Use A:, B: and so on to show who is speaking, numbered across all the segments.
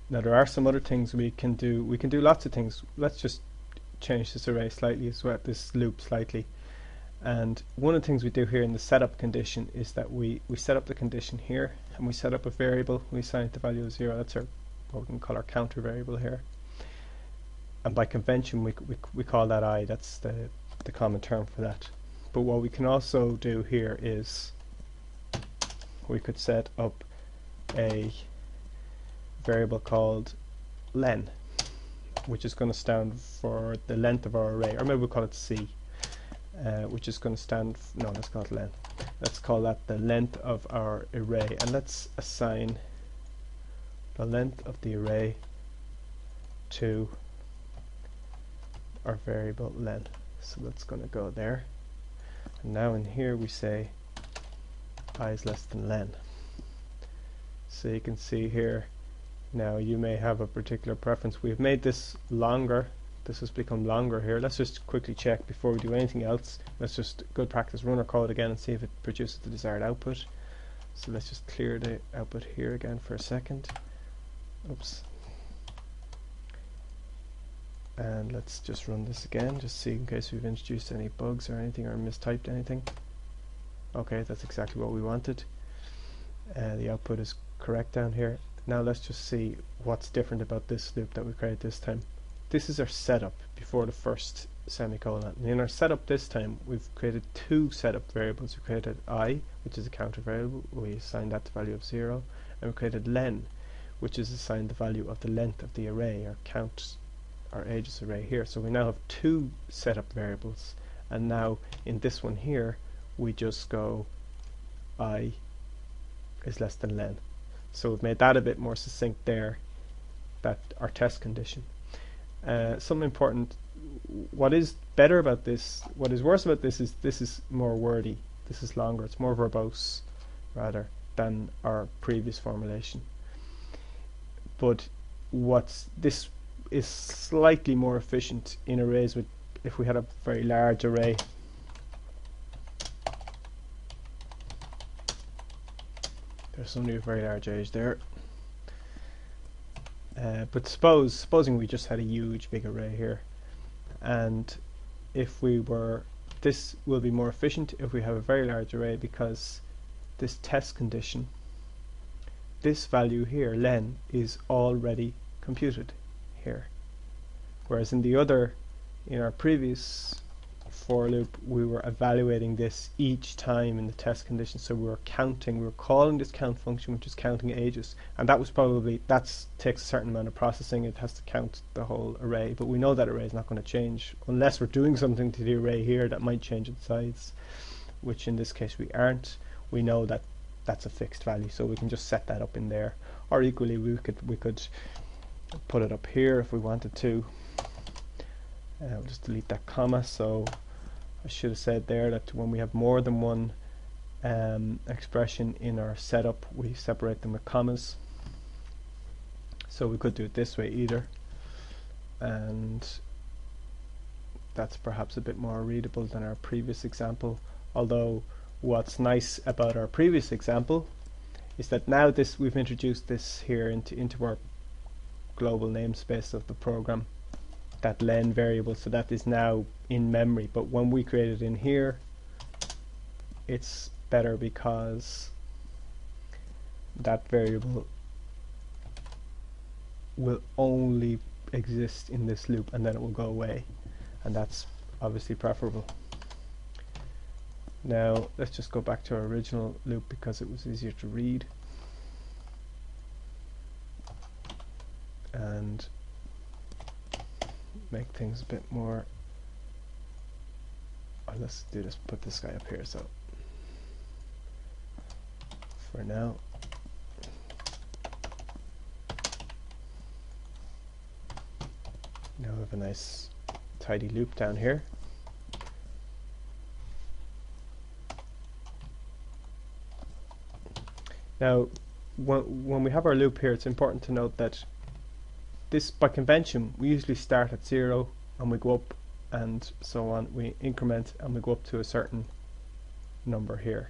A: Now there are some other things we can do. We can do lots of things. Let's just change this array slightly as well, this loop slightly. And one of the things we do here in the setup condition is that we set up the condition here, and we set up a variable. We assign it the value of 0. That's our what we can call our counter variable here. And by convention, we call that I. That's the common term for that. But what we can also do here is we could set up a variable called len, which is going to stand for the length of our array, or maybe we'll call it C, which is going to stand no, let's call it len. Let's call that the length of our array, and let's assign the length of the array to our variable len. So that's going to go there. And now in here we say I is less than len. So you can see here, now you may have a particular preference. We've made this longer. This has become longer here. Let's just quickly check before we do anything else. Let's just, good practice, run our code again and see if it produces the desired output. So let's just clear the output here again for a second. Oops. And let's just run this again, just see in case we've introduced any bugs or anything or mistyped anything. Okay, that's exactly what we wanted. The output is correct down here. Now let's just see what's different about this loop that we created this time. This is our setup before the first semicolon. And in our setup this time, we've created two setup variables. We created I, which is a counter variable. We assigned that the value of 0. And we created len, which is assigned the value of the length of the array, or count our ages array here. So we now have two setup variables, and now in this one here we just go I is less than len. So we've made that a bit more succinct there, that our test condition. Something important, what is better about this, what is worse about this is more wordy. This is longer, it's more verbose rather than our previous formulation. But this is slightly more efficient in arrays with, if we had a very large array. There's somebody with very large age there. But supposing we just had a huge big array here, and if we were, this will be more efficient if we have a very large array, because this test condition, this value here, len, is already computed here. Whereas in our previous for loop, we were evaluating this each time in the test condition. So we were calling this count function, which is counting ages, and that takes a certain amount of processing. It has to count the whole array, but we know that array is not going to change unless we're doing something to the array here that might change its size, which in this case we aren't. We know that that's a fixed value, so we can just set that up in there. Or equally, we could put it up here if we wanted to. We'll just delete that comma. So I should have said there that when we have more than one expression in our setup, we separate them with commas. So we could do it this way either, and that's perhaps a bit more readable than our previous example. Although what's nice about our previous example is that now we've introduced this here into our global namespace of the program, that len variable, so that is now in memory. But when we create it in here, it's better because that variable will only exist in this loop, and then it will go away, and that's obviously preferable. Now let's just go back to our original loop because it was easier to read, and make things a bit more. Let's do this, put this guy up here. So for now, we have a nice tidy loop down here. Now when we have our loop here, it's important to note that this, by convention, we usually start at 0 and we go up and so on. We increment and we go up to a certain number here.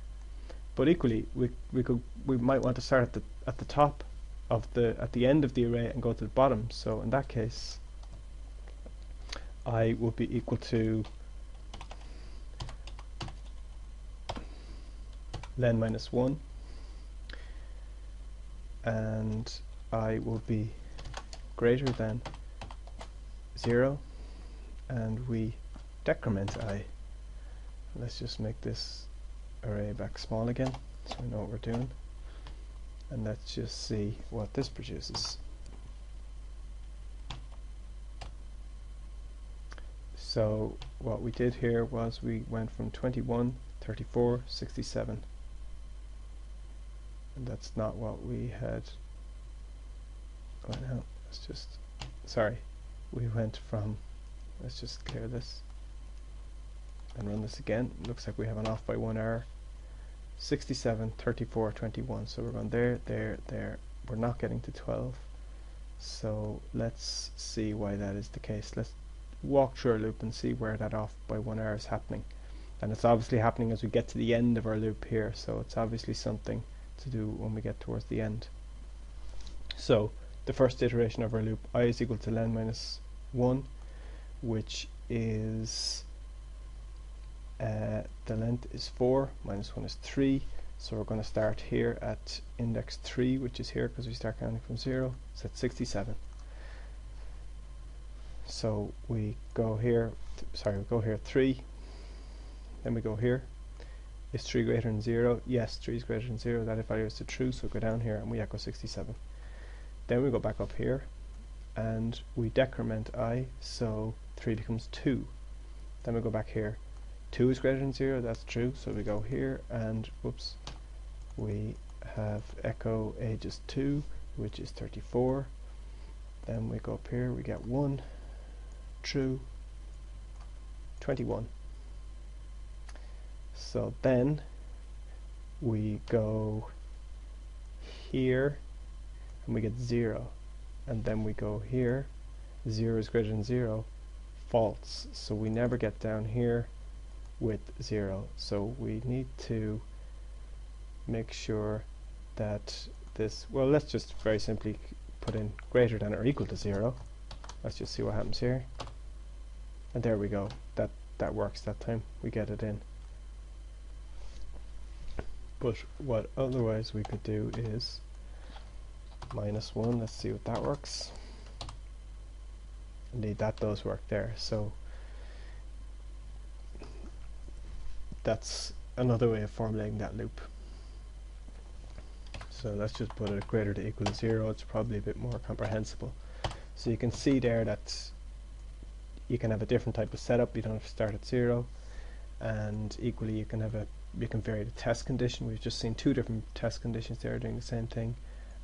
A: But equally, we might want to start at the top at the end of the array and go to the bottom. So in that case, I will be equal to len minus 1, and I will be greater than 0, and we decrement I. Let's just make this array back small again so we know what we're doing, and let's just see what this produces. So what we did here was we went from 21, 34, 67, and that's not what we had. Oh no, let's just, sorry, we went from, let's just clear this and run this again. Looks like we have an off by 1 error. 67, 34, 21. So we're going there, there, there. We're not getting to 12. So let's see why that is the case. Let's walk through our loop and see where that off by 1 error is happening. And it's obviously happening as we get to the end of our loop here. So it's obviously something to do when we get towards the end. So the first iteration of our loop, I is equal to len minus 1, which is the length is 4, minus 1 is 3, so we're going to start here at index 3, which is here because we start counting from 0, so it's 67. So we go here, we go here 3, then we go here. Is 3 greater than 0? Yes, 3 is greater than 0, that value is to true, so we go down here and we echo 67. Then we go back up here and we decrement I, so 3 becomes 2. Then we go back here. 2 is greater than 0, that's true, so we go here and whoops, we have echo age is 2, which is 34. Then we go up here, we get 1, true, 21. So then we go here and we get 0, and then we go here, 0 is greater than 0, false, so we never get down here with 0. So we need to make sure that this, well, let's just very simply put in greater than or equal to 0. Let's just see what happens here, and there we go, that works that time, we get it in. But what otherwise we could do is minus 1, let's see what that works. Indeed, that does work there, so that's another way of formulating that loop. So let's just put it greater to equal to 0, it's probably a bit more comprehensible. So you can see there that you can have a different type of setup, you don't have to start at 0, and equally you can vary the test condition. We've just seen 2 different test conditions there doing the same thing,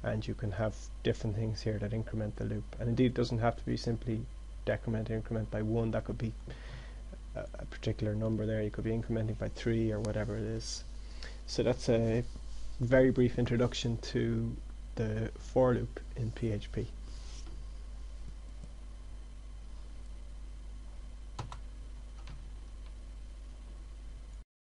A: and you can have different things here that increment the loop. And indeed it doesn't have to be simply decrement increment by 1, that could be a particular number there, you could be incrementing by 3 or whatever it is. So that's a very brief introduction to the for loop in PHP.